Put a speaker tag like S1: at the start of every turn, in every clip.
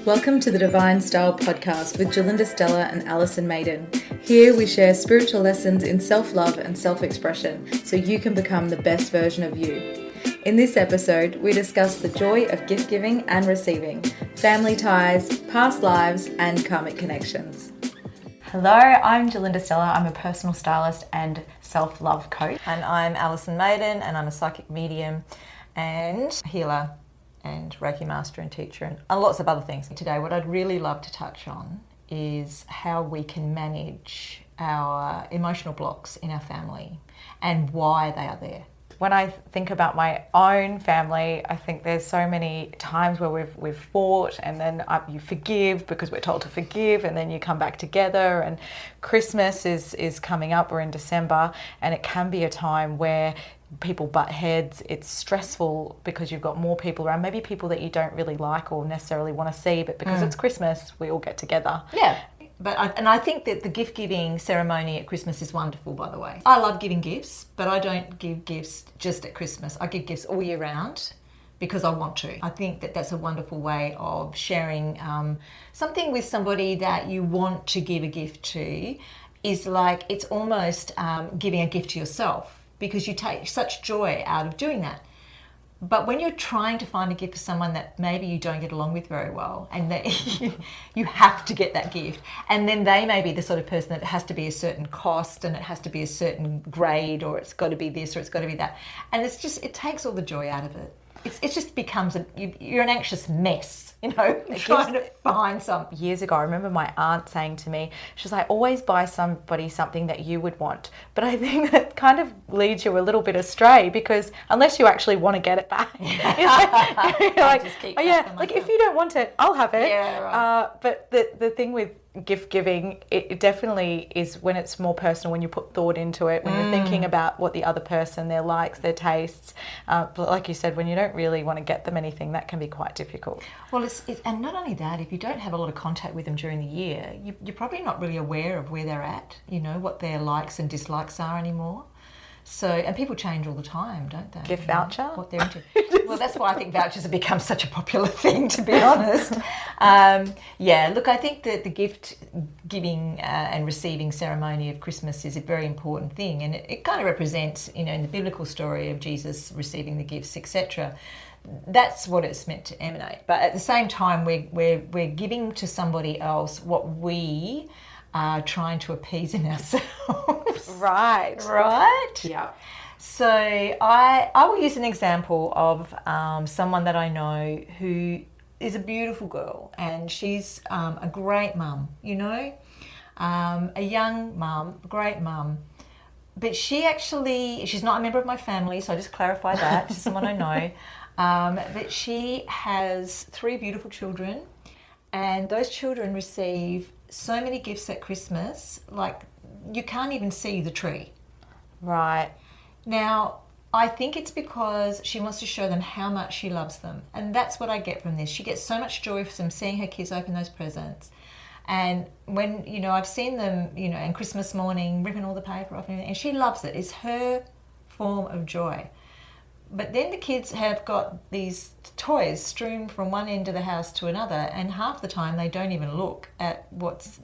S1: Welcome to the Divine Style podcast with Gerlinda, Stella and Alison, Maiden. Here we share spiritual lessons in self-love and self-expression so you can become the best version of you. In this episode, we discuss the joy of gift giving and receiving, family ties, past lives and karmic connections.
S2: Hello, I'm Gerlinda, Stella. I'm a personal stylist and self-love coach.
S3: And I'm Alison, Maiden, and I'm a psychic medium and healer and Reiki master and teacher and lots of other things. Today, what I'd really love to touch on is how we can manage our emotional blocks in our family and why they are there.
S2: When I think about my own family, I think there's so many times where we've fought and then you forgive because we're told to forgive, and then you come back together. And Christmas is coming up. We're in December, and it can be a time where people butt heads. It's stressful because you've got more people around, maybe people that you don't really like or necessarily want to see, but because it's Christmas, we all get together.
S3: Yeah. I think that the gift-giving ceremony at Christmas is wonderful, by the way. I love giving gifts, but I don't give gifts just at Christmas. I give gifts all year round because I want to. I think that that's a wonderful way of sharing something with somebody that you want to give a gift to. Is like, it's almost giving a gift to yourself because you take such joy out of doing that. But when you're trying to find a gift for someone that maybe you don't get along with very well, and that you have to get that gift, and then they may be the sort of person that it has to be a certain cost and it has to be a certain grade, or it's got to be this or it's got to be that, and it takes all the joy out of it. It just becomes you're an anxious mess, trying to find something.
S2: Years ago, I remember my aunt saying to me, she's like, always buy somebody something that you would want. But I think that kind of leads you a little bit astray, because unless you actually want to get it back, you're like, oh yeah, like if you don't want it, I'll have it.
S3: Yeah, right.
S2: But the thing with gift giving, it definitely is when it's more personal, when you put thought into it, when you're thinking about what the other person, their likes, their tastes. But like you said, when you don't really want to get them anything, that can be quite difficult.
S3: Well, and not only that, if you don't have a lot of contact with them during the year, you're probably not really aware of where they're at, what their likes and dislikes are anymore. So, and people change all the time, don't they?
S2: Gift voucher?
S3: What they're into. Well, that's why I think vouchers have become such a popular thing, to be honest. Look, I think that the gift giving and receiving ceremony of Christmas is a very important thing, and it kind of represents, in the biblical story of Jesus receiving the gifts, etc. That's what it's meant to emanate. But at the same time, we're giving to somebody else what we are trying to appease in ourselves.
S2: Right.
S3: Yeah. So I will use an example of someone that I know who is a beautiful girl, and she's a great mum, a young mum, great mum. But she's not a member of my family, so I just clarify that. She's someone I know. But she has 3 beautiful children, and those children receive so many gifts at Christmas, like you can't even see the tree.
S2: Right.
S3: Now, I think it's because she wants to show them how much she loves them. And that's what I get from this. She gets so much joy from seeing her kids open those presents. And when, I've seen them, and Christmas morning, ripping all the paper off, and she loves it. It's her form of joy. But then the kids have got these toys strewn from one end of the house to another, and half the time they don't even look at what's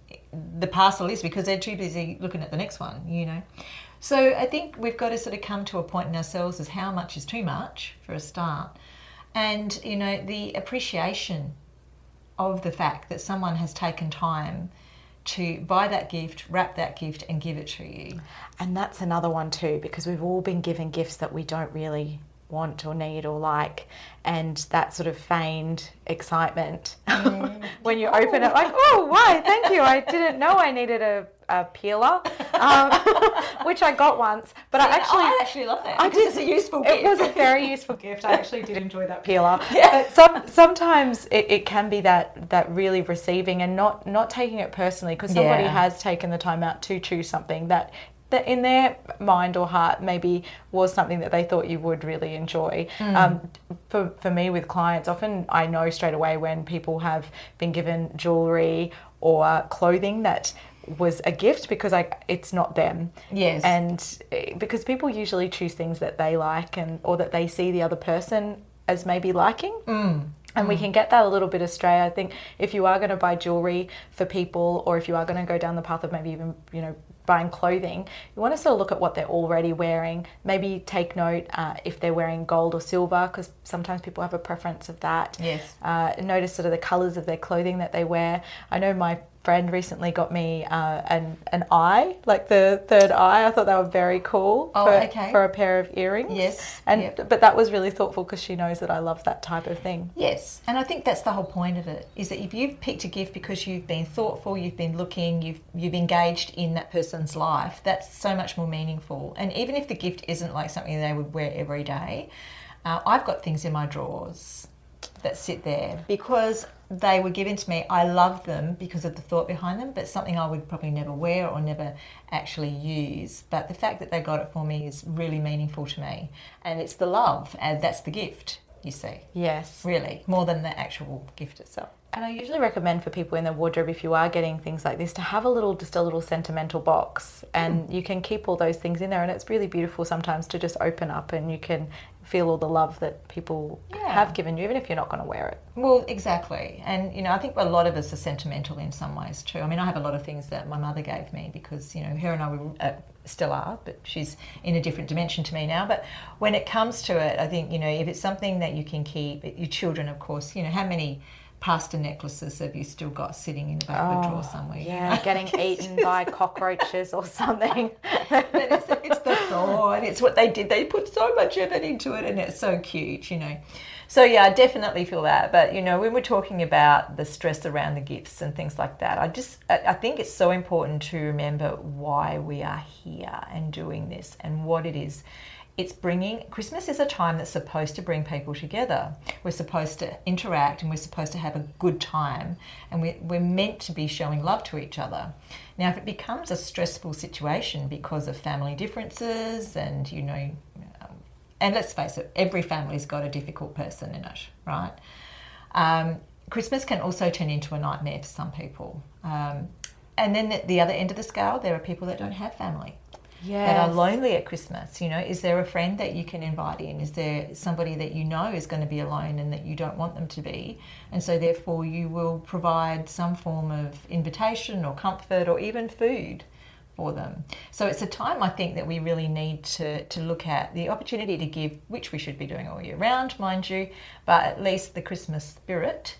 S3: the parcel is because they're too busy looking at the next one, So I think we've got to sort of come to a point in ourselves as how much is too much for a start. And, the appreciation of the fact that someone has taken time to buy that gift, wrap that gift and give it to you.
S2: And that's another one too, because we've all been given gifts that we don't really want or need or like, and that sort of feigned excitement when you open it, like, oh, why, thank you, I didn't know I needed a peeler, which I got once, but
S3: I actually love that. It's a useful gift.
S2: It was a very useful gift. I actually did enjoy that peeler. Yeah. But sometimes it can be that really receiving and not taking it personally, because somebody has taken the time out to choose something that in their mind or heart maybe was something that they thought you would really enjoy. For me with clients, often I know straight away when people have been given jewellery or clothing that was a gift because it's not them.
S3: Yes.
S2: And because people usually choose things that they like or that they see the other person as maybe liking. And we can get that a little bit astray. I think if you are going to buy jewelry for people, or if you are going to go down the path of maybe even, buying clothing, you want to sort of look at what they're already wearing. Maybe take note if they're wearing gold or silver, because sometimes people have a preference of that.
S3: Yes.
S2: Notice sort of the colours of their clothing that they wear. I know my friend recently got me an eye, like the third eye. I thought they were very cool for a pair of earrings.
S3: Yes.
S2: But that was really thoughtful because she knows that I love that type of thing.
S3: Yes. And I think that's the whole point of it, is that if you've picked a gift because you've been thoughtful, you've been looking, you've engaged in that person's life, that's so much more meaningful. And even if the gift isn't like something they would wear every day, I've got things in my drawers that sit there because they were given to me. I love them because of the thought behind them, but something I would probably never wear or never actually use. But the fact that they got it for me is really meaningful to me. And it's the love, and that's the gift, you see.
S2: Yes.
S3: Really, more than the actual gift itself.
S2: And I usually recommend for people in their wardrobe, if you are getting things like this, to have a little sentimental box, and you can keep all those things in there. And it's really beautiful sometimes to just open up and you can feel all the love that people have given you, even if you're not going to wear it.
S3: Well, exactly. And, I think a lot of us are sentimental in some ways too. I mean, I have a lot of things that my mother gave me because, her and I were, still are, but she's in a different dimension to me now. But when it comes to it, I think, if it's something that you can keep, your children, of course, how many pasta necklaces have you still got sitting in the back of a drawer somewhere?
S2: Yeah, getting eaten by cockroaches or something.
S3: But it's the thought, it's what they did. They put so much effort into it, and it's so cute, So yeah, I definitely feel that. But when we're talking about the stress around the gifts and things like that, I think it's so important to remember why we are here and doing this and what it is. Christmas is a time that's supposed to bring people together. We're supposed to interact and we're supposed to have a good time, and we're meant to be showing love to each other. Now, if it becomes a stressful situation because of family differences and, and let's face it, every family's got a difficult person in it, right? Christmas can also turn into a nightmare for some people. And then at the other end of the scale, there are people that don't have family. Yes. That are lonely at Christmas. Is there a friend that you can invite in? Is there somebody that is going to be alone and that you don't want them to be? And so therefore you will provide some form of invitation or comfort or even food for them. So it's a time, I think, that we really need to look at the opportunity to give, which we should be doing all year round, mind you, but at least the Christmas spirit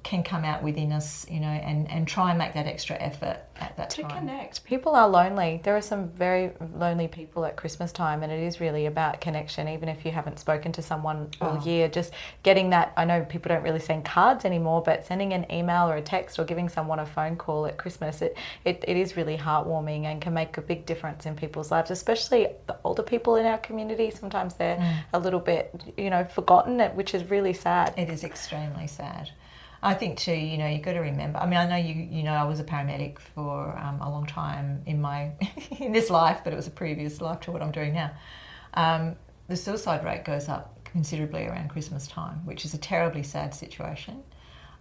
S3: can come out within us, and try and make that extra effort at that time.
S2: To connect. People are lonely. There are some very lonely people at Christmas time, and it is really about connection, even if you haven't spoken to someone all year. Just getting that, I know people don't really send cards anymore, but sending an email or a text or giving someone a phone call at Christmas, it is really heartwarming and can make a big difference in people's lives, especially the older people in our community. Sometimes they're a little bit, forgotten, which is really sad.
S3: It is extremely sad. I think too, you've got to remember. I mean, I know you know I was a paramedic for a long time in in this life, but it was a previous life to what I'm doing now. The suicide rate goes up considerably around Christmas time, which is a terribly sad situation.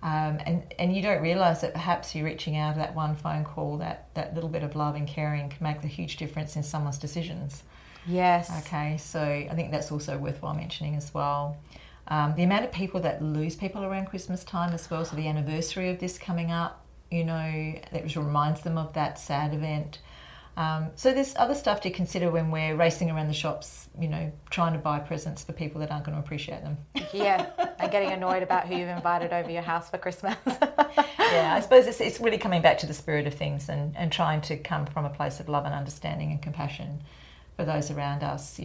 S3: And you don't realise that perhaps you reaching out that one phone call, that little bit of love and caring can make the huge difference in someone's decisions.
S2: Yes.
S3: Okay, so I think that's also worthwhile mentioning as well. The amount of people that lose people around Christmas time as well, so the anniversary of this coming up, that just reminds them of that sad event. So there's other stuff to consider when we're racing around the shops, trying to buy presents for people that aren't going to appreciate them.
S2: Yeah, and getting annoyed about who you've invited over your house for Christmas.
S3: Yeah, I suppose it's really coming back to the spirit of things and trying to come from a place of love and understanding and compassion for those around us,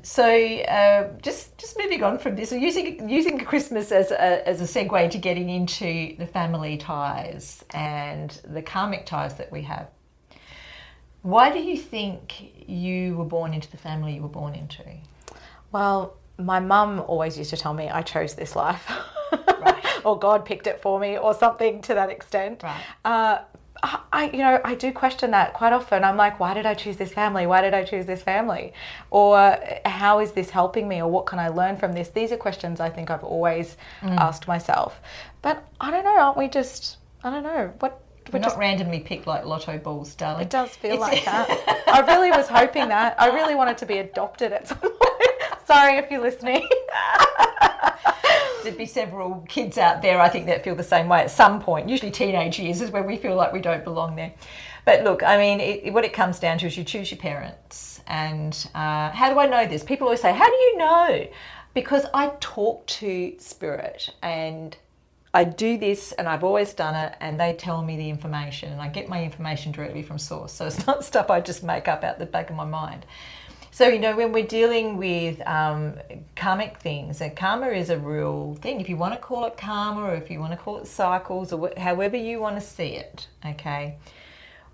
S3: So just moving on from this, using Christmas as a segue to getting into the family ties and the karmic ties that we have. Why do you think you were born into the family you were born into?
S2: Well, my mum always used to tell me I chose this life. Right. Or God picked it for me or something to that extent.
S3: Right.
S2: I do question that quite often. I'm like, why did I choose this family? Why did I choose this family? Or how is this helping me? Or what can I learn from this? These are questions I think I've always asked myself. But I don't know, aren't we just, I don't know,
S3: We're not randomly picked like lotto balls, darling.
S2: It does feel like that. I really was hoping that. I really wanted to be adopted at some point. Sorry if you're listening.
S3: there'd be several kids out there, I think, that feel the same way at some point. Usually teenage years is where we feel like we don't belong there. But look, I mean, what it comes down to is you choose your parents. And how do I know this? People always say, how do you know? Because I talk to spirit, and I do this, and I've always done it, and they tell me the information, and I get my information directly from source. So it's not stuff I just make up out the back of my mind. So, you know, when we're dealing with karmic things, and karma is a real thing. If you want to call it karma, or if you want to call it cycles, or however you want to see it, okay?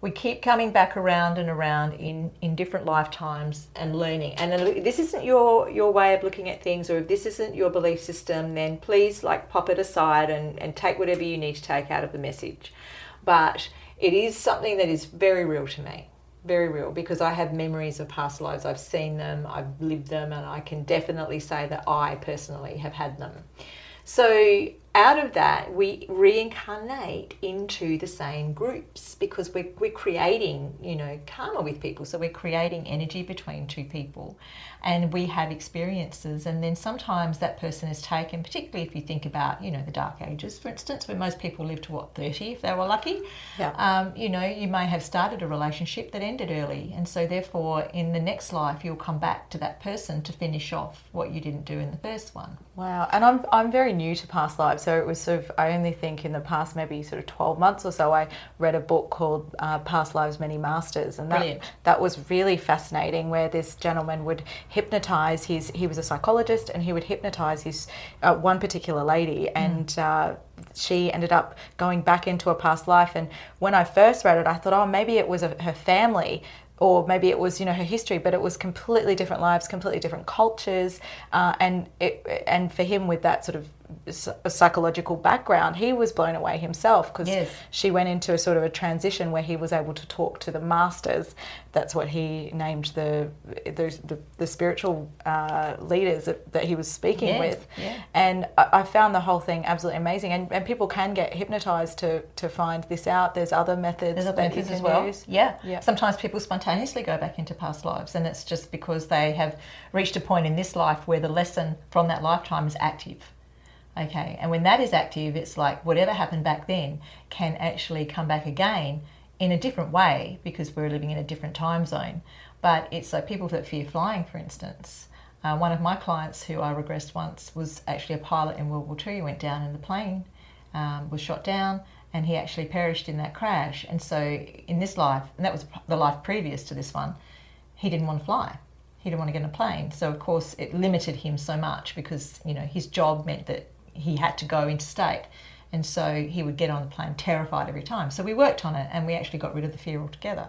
S3: We keep coming back around and around in different lifetimes and learning. And if this isn't your way of looking at things, or if this isn't your belief system, then please pop it aside and take whatever you need to take out of the message. But it is something that is very real to me, very real, because I have memories of past lives. I've seen them, I've lived them, and I can definitely say that I personally have had them. So out of that, we reincarnate into the same groups, because we're creating, you know, karma with people. So we're creating energy between two people, and we have experiences. And then sometimes that person is taken, particularly if you think about, you know, the Dark Ages, for instance, where most people live to 30 if they were lucky. Yeah. You know, you may have started a relationship that ended early, and so therefore in the next life you'll come back to that person to finish off what you didn't do in the first one.
S2: Wow. And I'm very new to past lives, so it was sort of, I only think in the past maybe sort of 12 months or so I read a book called Past Lives Many Masters, and that was really fascinating, where this gentleman would hypnotize he was a psychologist, and he would hypnotize his one particular lady, and she ended up going back into a past life. And when I first read it, I thought, oh, maybe it was her family, or maybe it was, you know, her history, but it was completely different lives, completely different cultures, and for him, with that sort of psychological background, he was blown away himself, because she went into a sort of a transition where he was able to talk to the masters. That's what he named the spiritual leaders that he was speaking with. And I found the whole thing absolutely amazing, and people can get hypnotized to find this out. There's other methods that you can as well use.
S3: Sometimes people spontaneously go back into past lives, and it's just because they have reached a point in this life where the lesson from that lifetime is active. Okay, and when that is active, it's like whatever happened back then can actually come back again in a different way, because we're living in a different time zone. But it's like people that fear flying, for instance. One of my clients who I regressed once was actually a pilot in World War II. He went down in the plane, was shot down, and he actually perished in that crash. And so in this life, and that was the life previous to this one, he didn't want to fly. He didn't want to get in a plane. So of course it limited him so much, because, you know, his job meant that he had to go interstate, and so he would get on the plane terrified every time. So we worked on it, and we actually got rid of the fear altogether.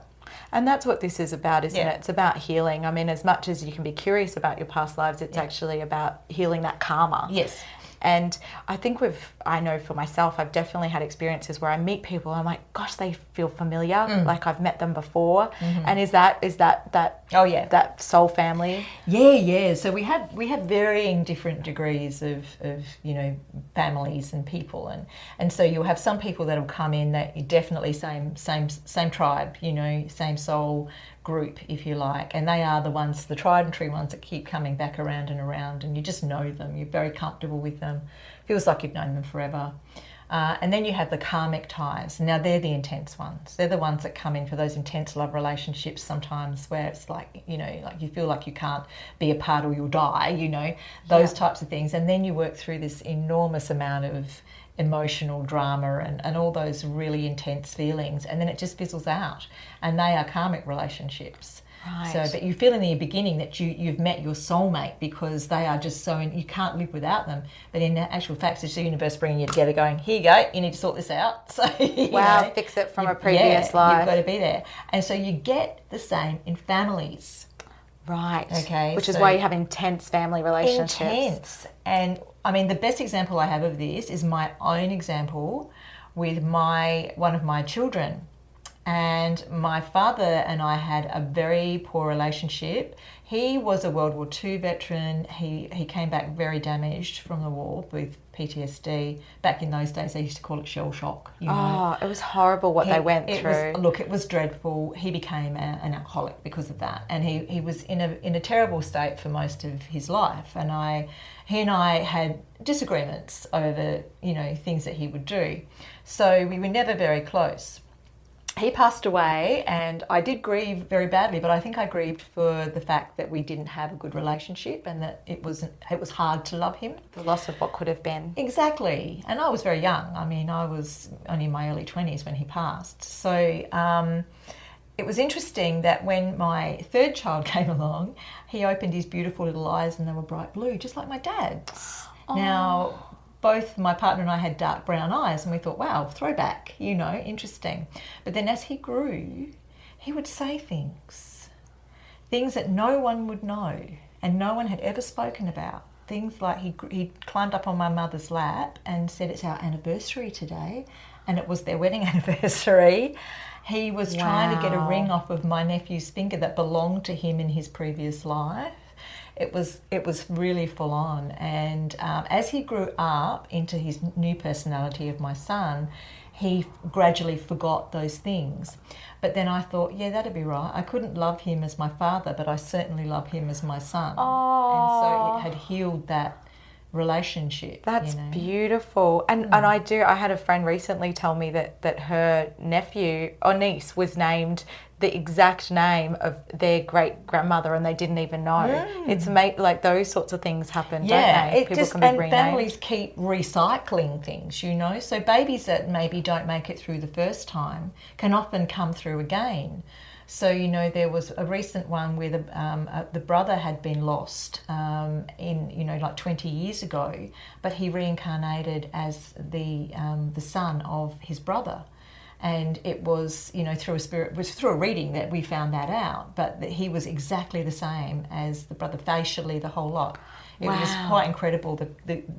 S2: And that's what this is about, isn't it? It's about healing. I mean, as much as you can be curious about your past lives, it's actually about healing that karma.
S3: Yes.
S2: And I think I know for myself, I've definitely had experiences where I meet people and I'm like, gosh, they feel familiar, like I've met them before. And is that that soul family?
S3: Yeah. So we have varying different degrees of you know, families and people, and so you'll have some people that'll come in that definitely same tribe, you know, same soul group, if you like, and they are the ones, the tried and true ones, that keep coming back around and around, and you just know them, you're very comfortable with them, feels like you've known them forever. And then you have the karmic ties. Now they're the intense ones. They're the ones that come in for those intense love relationships sometimes, where it's like, you know, like you feel like you can't be apart or you'll die, you know, those types of things. And then you work through this enormous amount of emotional drama and all those really intense feelings, and then it just fizzles out, and they are karmic relationships. Right. So, but you feel in the beginning that you've met your soulmate, because they are just so, you can't live without them. But in actual fact, it's the universe bringing you together, going, here you go, you need to sort this out. So
S2: wow, fix it from a previous life.
S3: You've got to be there, and so you get the same in families.
S2: Right.
S3: Okay.
S2: Which is why you have intense family relationships.
S3: Intense. And I mean, the best example I have of this is my own example with one of my children. And my father and I had a very poor relationship. He was a World War II veteran. He came back very damaged from the war with PTSD. Back in those days, they used to call it shell shock. You know?
S2: It was horrible what they went through.
S3: It was dreadful. He became an alcoholic because of that. And he was in a terrible state for most of his life. And he and I had disagreements over, things that he would do. So we were never very close. He passed away, and I did grieve very badly, but I think I grieved for the fact that we didn't have a good relationship and that it was hard to love him.
S2: The loss of what could have been.
S3: Exactly. And I was very young. I mean, I was only in my early 20s when he passed. So it was interesting that when my third child came along, he opened his beautiful little eyes and they were bright blue, just like my dad's. Oh. Now, both my partner and I had dark brown eyes, and we thought, wow, throwback, interesting. But then as he grew, he would say things that no one would know and no one had ever spoken about. Things like he climbed up on my mother's lap and said, it's our anniversary today, and it was their wedding anniversary. He was trying to get a ring off of my nephew's finger that belonged to him in his previous life. It was really full on, and as he grew up into his new personality of my son, he gradually forgot those things. But then I thought, yeah, that'd be right. I couldn't love him as my father, but I certainly love him as my son.
S2: Oh.
S3: And so it had healed that relationship.
S2: That's beautiful. And I had a friend recently tell me that her nephew or niece was named the exact name of their great grandmother, and they didn't even know. It's like those sorts of things happen, don't they? People can be renamed.
S3: Families keep recycling things, So babies that maybe don't make it through the first time can often come through again. So, there was a recent one where the brother had been lost in 20 years ago, but he reincarnated as the son of his brother. And it was, through a reading that we found that out, but that he was exactly the same as the brother, facially, the whole lot. It was quite incredible.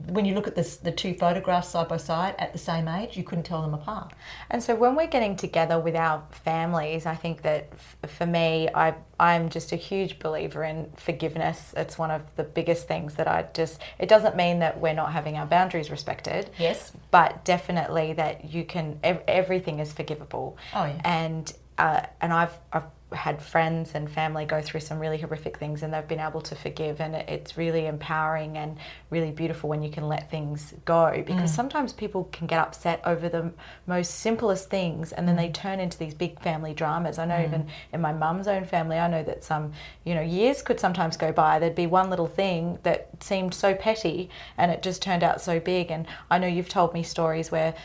S3: When you look at the two photographs side by side at the same age, you couldn't tell them apart.
S2: And so when we're getting together with our families, I think that for me, I'm just a huge believer in forgiveness. It's one of the biggest things that it doesn't mean that we're not having our boundaries respected.
S3: Yes.
S2: But definitely that you can, everything is forgivable.
S3: Oh, yeah.
S2: And I've had friends and family go through some really horrific things, and they've been able to forgive, and it's really empowering and really beautiful when you can let things go, because sometimes people can get upset over the most simplest things, and then they turn into these big family dramas. I know even in my mum's own family, I know that some years could sometimes go by, there'd be one little thing that seemed so petty and it just turned out so big. And I know you've told me stories where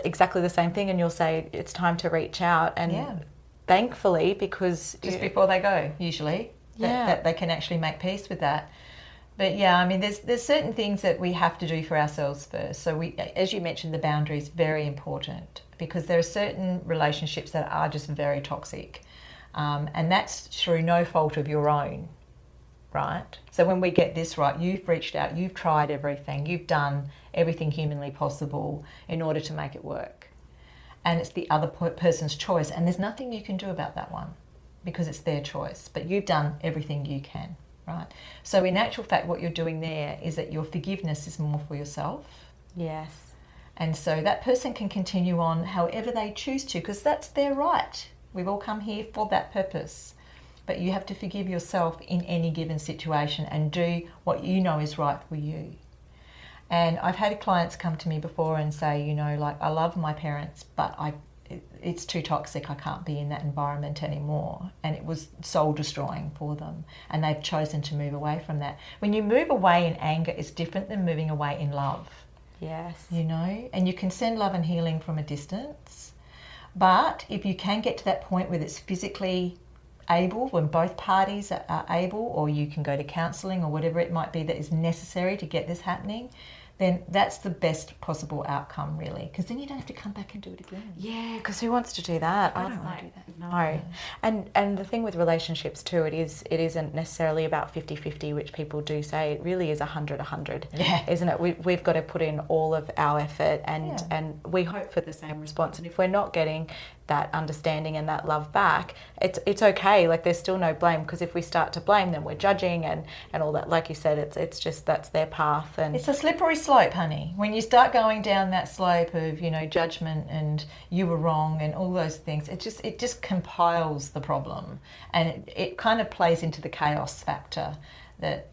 S2: exactly the same thing, and you'll say it's time to reach out, and thankfully, because
S3: just before they go, usually, that they can actually make peace with that. But yeah, I mean, there's certain things that we have to do for ourselves first. So as you mentioned, the boundary is very important, because there are certain relationships that are just very toxic, and that's through no fault of your own, right? So when we get this right, you've reached out, you've tried everything, you've done everything humanly possible in order to make it work. And it's the other person's choice, and there's nothing you can do about that one because it's their choice, but you've done everything you can, right? So in actual fact, what you're doing there is that your forgiveness is more for yourself.
S2: Yes.
S3: And so that person can continue on however they choose to, because that's their right. We've all come here for that purpose. But you have to forgive yourself in any given situation and do what you know is right for you. And I've had clients come to me before and say, I love my parents, but it's too toxic. I can't be in that environment anymore. And it was soul destroying for them. And they've chosen to move away from that. When you move away in anger, it's different than moving away in love.
S2: Yes.
S3: And you can send love and healing from a distance. But if you can get to that point where it's physically able, when both parties are able, or you can go to counselling or whatever it might be that is necessary to get this happening, then that's the best possible outcome, really, because then you don't have to come back and do it again.
S2: Yeah, because who wants to do that?
S3: I don't want to do that.
S2: No. And the thing with relationships too, it isn't necessarily about 50-50, which people do say. It really is 100-100, isn't it? We've got to put in all of our effort, and we hope for the same response. And if we're not getting that understanding and that love back, it's okay. Like, there's still no blame, because if we start to blame, then we're judging and all that. Like you said, it's just that's their path, and
S3: it's a slippery slope, honey. When you start going down that slope of, you know, judgment and you were wrong and all those things, it just compiles the problem, and it kind of plays into the chaos factor that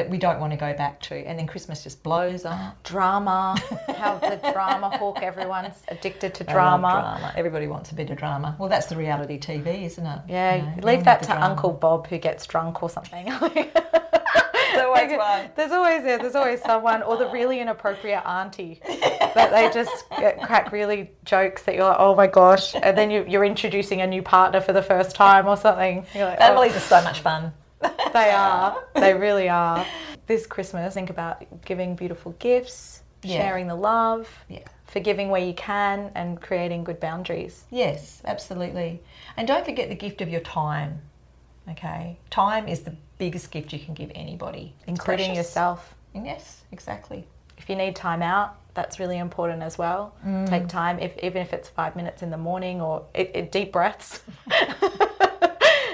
S3: we don't want to go back to. And then Christmas just blows up.
S2: Drama, how the drama hook, everyone's addicted to drama.
S3: Drama. Everybody wants a bit of drama. Well, that's the reality TV, isn't it?
S2: Yeah,
S3: you know,
S2: leave that to Uncle Bob who gets drunk or something.
S3: There's always one.
S2: There's always someone, or the really inappropriate auntie that they just crack really jokes that you're like, oh my gosh, and then you're introducing a new partner for the first time or something. You're like,
S3: families are so much fun.
S2: They are. They really are. This Christmas, think about giving beautiful gifts, sharing the love, forgiving where you can, and creating good boundaries.
S3: Yes, absolutely. And don't forget the gift of your time. Okay? Time is the biggest gift you can give anybody.
S2: Including yourself.
S3: Yes, exactly.
S2: If you need time out, that's really important as well. Take time, even if it's 5 minutes in the morning, or deep breaths.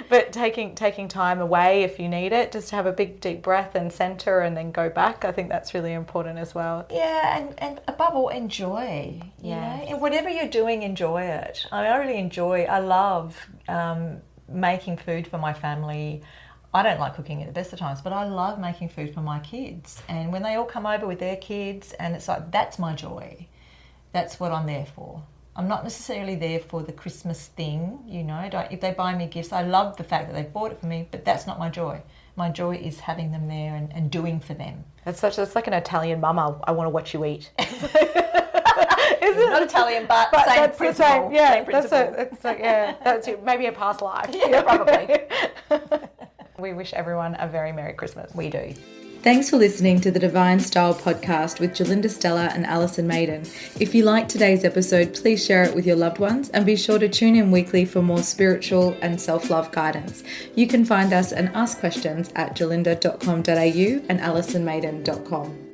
S2: But taking time away if you need it, just to have a big deep breath and center and then go back, I think that's really important as well.
S3: Yeah, and above all, enjoy. You know? And whatever you're doing, enjoy it. I love making food for my family. I don't like cooking at the best of times, but I love making food for my kids. And when they all come over with their kids, and it's like, that's my joy. That's what I'm there for. I'm not necessarily there for the Christmas thing, you know. If they buy me gifts, I love the fact that they bought it for me, but that's not my joy. My joy is having them there and doing for them.
S2: It's like an Italian mama. I want to watch you eat.
S3: Isn't it? Not Italian, but same
S2: that's
S3: principle.
S2: The same. Yeah,
S3: same principle.
S2: That's maybe a past life.
S3: Yeah, probably.
S2: We wish everyone a very Merry Christmas.
S3: We do.
S1: Thanks for listening to the Divine Style podcast with Gerlinda, Stella and Alison Maiden. If you liked today's episode, please share it with your loved ones, and be sure to tune in weekly for more spiritual and self-love guidance. You can find us and ask questions at gerlinda.com.au and alisonmaiden.com.